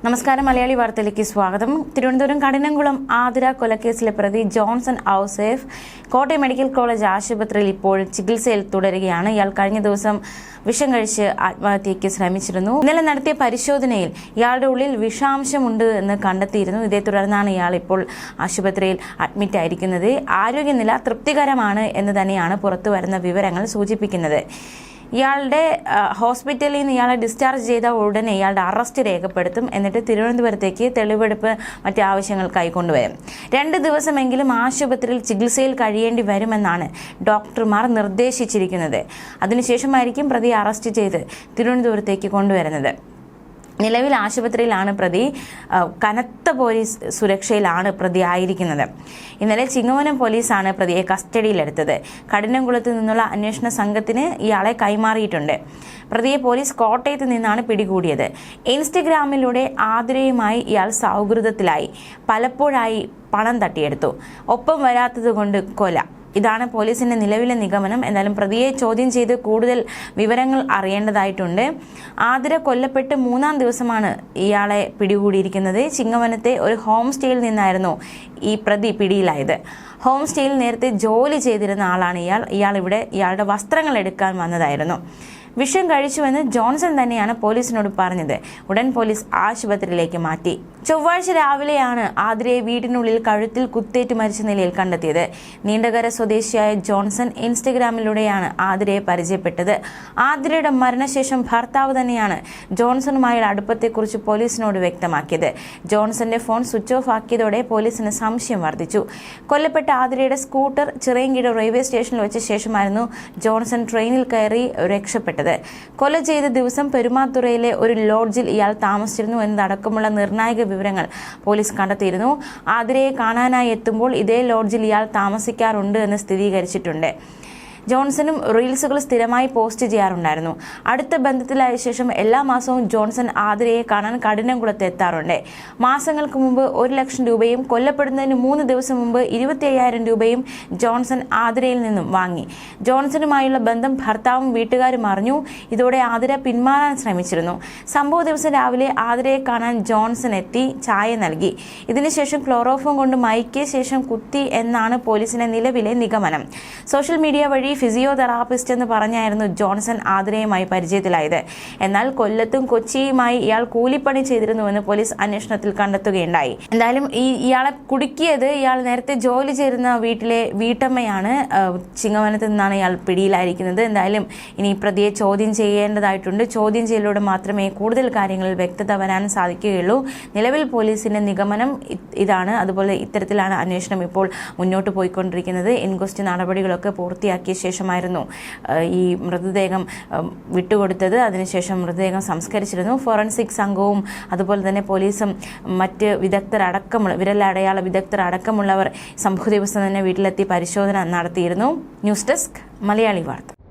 നമസ്കാരം. മലയാളി വാർത്തയിലേക്ക് സ്വാഗതം. തിരുവനന്തപുരം കഠിനംകുളം ആതിര കൊലക്കേസിലെ പ്രതി Johnson Ouseph Kottayam medical college ആശുപത്രിയിൽ ഇപ്പോൾ ചികിത്സയിൽ തുടരുകയാണ്. ഇയാൾ കഴിഞ്ഞ ദിവസം വിഷം കഴിച്ച് ആത്മഹത്യയ്ക്ക് ശ്രമിച്ചിരുന്നു. ഇന്നലെ നടത്തിയ പരിശോധനയിൽ ഇയാളുടെ ഉള്ളിൽ വിഷാംശമുണ്ട് എന്ന് കണ്ടെത്തിയിരുന്നു. ഇതേ തുടർന്നാണ് ഇയാൾ ഇപ്പോൾ ആശുപത്രിയിൽ അഡ്മിറ്റ് ആയിരിക്കുന്നത്. ആരോഗ്യനില തൃപ്തികരമാണ് എന്ന് തന്നെയാണ് പുറത്തുവരുന്ന വിവരങ്ങൾ സൂചിപ്പിക്കുന്നത്. ഇയാളുടെ ഹോസ്പിറ്റലിൽ നിന്ന് ഇയാളെ ഡിസ്ചാർജ് ചെയ്ത ഉടനെ ഇയാളുടെ അറസ്റ്റ് രേഖപ്പെടുത്തും. എന്നിട്ട് തിരുവനന്തപുരത്തേക്ക് തെളിവെടുപ്പ് മറ്റ് ആവശ്യങ്ങൾക്കായി കൊണ്ടുവരും. 2 ദിവസമെങ്കിലും ആശുപത്രിയിൽ ചികിത്സയിൽ കഴിയേണ്ടി വരുമെന്നാണ് ഡോക്ടർമാർ നിർദ്ദേശിച്ചിരിക്കുന്നത്. അതിനുശേഷമായിരിക്കും പ്രതിയെ അറസ്റ്റ് ചെയ്ത് തിരുവനന്തപുരത്തേക്ക് കൊണ്ടുവരുന്നത്. നിലവിൽ ആശുപത്രിയിലാണ് പ്രതി. കനത്ത പോലീസ് സുരക്ഷയിലാണ് പ്രതി ആയിരിക്കുന്നത്. ഇന്നലെ ചിങ്ങവനം പോലീസാണ് പ്രതിയെ കസ്റ്റഡിയിലെടുത്തത്. കഠിനംകുളത്ത് നിന്നുള്ള അന്വേഷണ സംഘത്തിന് ഇയാളെ കൈമാറിയിട്ടുണ്ട്. പ്രതിയെ പോലീസ് കോട്ടയത്ത് നിന്നാണ് പിടികൂടിയത്. ഇൻസ്റ്റഗ്രാമിലൂടെ ആതിരയുമായി ഇയാൾ സൗഹൃദത്തിലായി. പലപ്പോഴായി പണം തട്ടിയെടുത്തു. ഒപ്പം വരാത്തതുകൊണ്ട് കൊല. ഇതാണ് പോലീസിന്റെ നിലവിലെ നിഗമനം. എന്നാലും പ്രതിയെ ചോദ്യം ചെയ്ത് കൂടുതൽ വിവരങ്ങൾ അറിയേണ്ടതായിട്ടുണ്ട്. ആതിര കൊല്ലപ്പെട്ട് 3-ാം ദിവസമാണ് ഇയാളെ പിടികൂടിയിരിക്കുന്നത്. ചിങ്ങവനത്തെ ഒരു ഹോം സ്റ്റേയിൽ നിന്നായിരുന്നു ഈ പ്രതി പിടിയിലായത്. ഹോം സ്റ്റേയിൽ നേരത്തെ ജോലി ചെയ്തിരുന്ന ആളാണ് ഇയാൾ ഇവിടെ ഇയാളുടെ വസ്ത്രങ്ങൾ എടുക്കാൻ വന്നതായിരുന്നു. വിഷം കഴിച്ചുവെന്ന് ജോൺസൺ തന്നെയാണ് പോലീസിനോട് പറഞ്ഞത്. ഉടൻ പോലീസ് ആശുപത്രിയിലേക്ക് മാറ്റി. ചൊവ്വാഴ്ച രാവിലെയാണ് ആതിരയെ വീടിനുള്ളിൽ കഴുത്തിൽ കുത്തേറ്റ് മരിച്ച നിലയിൽ കണ്ടെത്തിയത്. നീണ്ടകര സ്വദേശിയായ ജോൺസൺ ഇൻസ്റ്റഗ്രാമിലൂടെയാണ് ആതിരയെ പരിചയപ്പെട്ടത്. ആതിരയുടെ മരണശേഷം ഭർത്താവ് തന്നെയാണ് ജോൺസണുമായുള്ള അടുപ്പത്തെക്കുറിച്ച് പോലീസിനോട് വ്യക്തമാക്കിയത്. ജോൺസന്റെ ഫോൺ സ്വിച്ച് ഓഫ് ആക്കിയതോടെ പോലീസിന് സംശയം വർദ്ധിച്ചു. കൊല്ലപ്പെട്ട ആതിരയുടെ സ്കൂട്ടർ ചിറയൻകീഴ് റെയിൽവേ സ്റ്റേഷനിൽ വെച്ച ശേഷമായിരുന്നു ജോൺസൺ ട്രെയിനിൽ കയറി രക്ഷപ്പെട്ടത്. കൊല ചെയ്ത ദിവസം പെരുമാത്തുറയിലെ ഒരു ലോഡ്ജിൽ ഇയാൾ താമസിച്ചിരുന്നു എന്നതടക്കമുള്ള നിർണായക വിവരങ്ങൾ പോലീസ് കണ്ടെത്തിയിരുന്നു. ആതിരയെ കാണാനായി എത്തുമ്പോൾ ഇതേ ലോഡ്ജിൽ ഇയാൾ താമസിക്കാറുണ്ട് എന്ന് സ്ഥിരീകരിച്ചിട്ടുണ്ട്. ജോൺസണും റീൽസുകൾ സ്ഥിരമായി പോസ്റ്റ് ചെയ്യാറുണ്ടായിരുന്നു. അടുത്ത ബന്ധത്തിലായ ശേഷം എല്ലാ മാസവും ജോൺസൺ ആതിരയെ കാണാൻ കഠിനംകുളത്ത് എത്താറുണ്ട്. മാസങ്ങൾക്ക് മുമ്പ് 1 ലക്ഷം രൂപയും കൊല്ലപ്പെടുന്നതിന് 3 ദിവസം മുമ്പ് 25,000 രൂപയും ജോൺസൺ ആതിരയിൽ നിന്നും വാങ്ങി. ജോൺസണുമായുള്ള ബന്ധം ഭർത്താവും വീട്ടുകാരും അറിഞ്ഞു. ഇതോടെ ആതിര പിന്മാറാൻ ശ്രമിച്ചിരുന്നു. സംഭവ ദിവസം രാവിലെ ആതിരയെ കാണാൻ ജോൺസൺ എത്തി ചായ നൽകി. ഇതിനുശേഷം ക്ലോറോഫോം കൊണ്ട് മയക്കിയ ശേഷം കുത്തി എന്നാണ് പോലീസിന്റെ നിലവിലെ നിഗമനം. സോഷ്യൽ മീഡിയ വഴി ഫിസിയോതെറാപ്പിസ്റ്റ് എന്ന് പറഞ്ഞായിരുന്നു ജോൺസൺ ആതിരയുമായി പരിചയത്തിലായത്. എന്നാൽ കൊല്ലത്തും കൊച്ചിയുമായി ഇയാൾ കൂലിപ്പണി ചെയ്തിരുന്നുവെന്ന് പോലീസ് അന്വേഷണത്തിൽ കണ്ടെത്തുകയുണ്ടായി. എന്തായാലും ഇയാളെ കുടുക്കിയത് ഇയാൾ നേരത്തെ ജോലി ചെയ്തിരുന്ന വീട്ടിലെ വീട്ടമ്മയാണ്. ചിങ്ങവനത്ത് നിന്നാണ് ഇയാൾ പിടിയിലായിരിക്കുന്നത്. എന്തായാലും ഇനി പ്രതിയെ ചോദ്യം ചെയ്യേണ്ടതായിട്ടുണ്ട്. ചോദ്യം ചെയ്യലിലൂടെ മാത്രമേ കൂടുതൽ കാര്യങ്ങളിൽ വ്യക്തത വരാൻ സാധിക്കുകയുള്ളൂ. നിലവിൽ പോലീസിന്റെ നിഗമനം ഇതാണ്. അതുപോലെ ഇത്തരത്തിലാണ് അന്വേഷണം ഇപ്പോൾ മുന്നോട്ട് പോയിക്കൊണ്ടിരിക്കുന്നത്. ഇൻക്വസ്റ്റ് നടപടികളൊക്കെ പൂർത്തിയാക്കിയ ശേഷമായിരുന്നു ഈ മൃതദേഹം വിട്ടുകൊടുത്തത്. അതിനുശേഷം മൃതദേഹം സംസ്കരിച്ചിരുന്നു. ഫോറൻസിക് സംഘവും അതുപോലെ തന്നെ പോലീസും മറ്റ് വിദഗ്ധരടക്കമുള്ള വിരലടയാള വിദഗ്ധരടക്കമുള്ളവർ സംഭവ ദിവസം തന്നെ വീട്ടിലെത്തി പരിശോധന നടത്തിയിരുന്നു. ന്യൂസ് ഡെസ്ക് മലയാളി വാർത്ത.